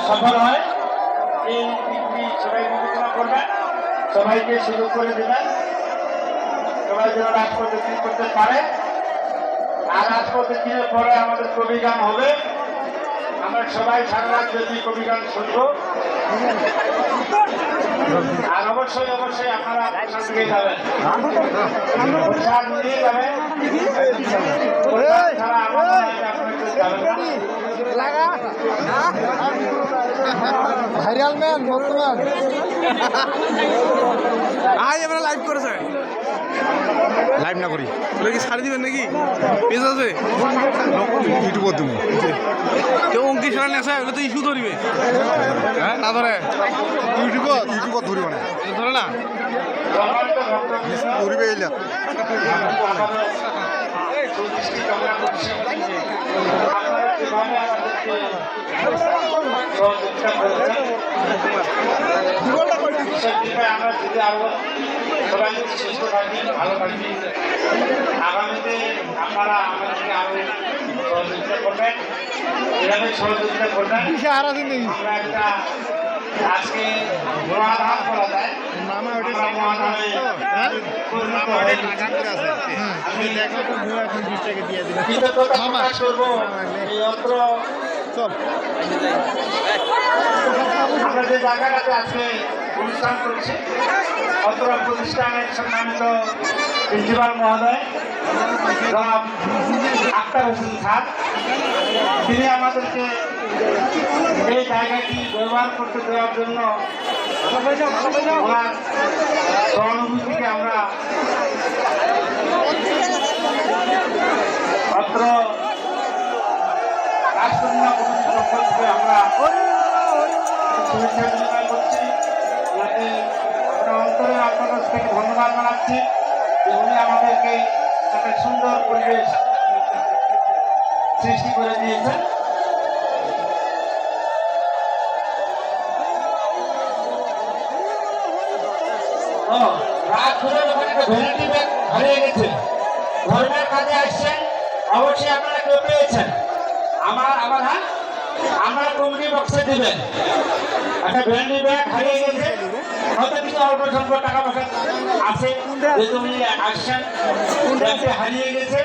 সফল হয় এই সবাই বিবেচনা করবেন, সবাইকে সুযোগ করে দেবেন, সবাই যেন রাজপথে করতে পারে। আর রাজপথে দিনের পরে আমাদের কবি গান হবে, আমরা সবাই সারা রাত যদি কবি গান শুনবো। আর অবশ্যই অবশ্যই আপনারা প্রসাদ নিয়ে যাবেন, প্রসাদ নিয়ে যাবেন, ছাড়া আমাদের যাবেন না। ভাইরাল ম্যান বর্তমান আজ আমরা লাইভ করেছে লাইভ না করি ওটা কি ছাড়ি দিবেন নাকি পেজ আছে ইউটিউবত তুমি কেউ অঙ্কি সারা নেশা ওগুলো তো ইস্যু ধরিবে হ্যাঁ না ধরে ইউটিউবত ধরিব না ধরে না ধরিবে এলা আমরা যদি আরো সবাই সুস্থ থাকি, ভালো থাকি, আগামীতে আপনারা আমাদেরকে আরো সহযোগিতা করবেন, এভাবে সহযোগিতা করবেন। আমরা একটা আজকে মহাধান করা যায়, আমরা যে জায়গাটাতে আজকে অনুষ্ঠান করছি অত্র প্রতিষ্ঠানের সম্মানিত প্রিন্সিপাল মহোদয় জনাব আক্তার হোসেন স্যার, তিনি আমাদেরকে এই জায়গাটি ব্যবহার করতে দেওয়ার জন্য ওনার সহানুভূতিকে আমরা অত্র রাষ্ট্রনীয় কমিটির পক্ষ থেকে আমরা শুভেচ্ছা বিনিময় করছি। ওনাকে আমরা অন্তরে আপনার কাছ থেকে ধন্যবাদ জানাচ্ছি যে উনি আমাদেরকে একটা সুন্দর পরিবেশ সৃষ্টি করে দিয়েছেন। রাত ধরে যখন একটা ভ্যানিটি ব্যাগ হারিয়ে গেছে, ধর্মের কাজে আসছেন, অবশ্যই আপনারা কেউ পেয়েছেন। আমার হ্যাঁ আমরা কমিটি বক্সে দিবেন। একটা ভ্যানিটি ব্যাগ হারিয়ে গেছে, হয়তো কিছু অল্প স্বল্প টাকা পয়সা আছে, যে তুমি আসছেন, ব্যাগটি হারিয়ে গেছে।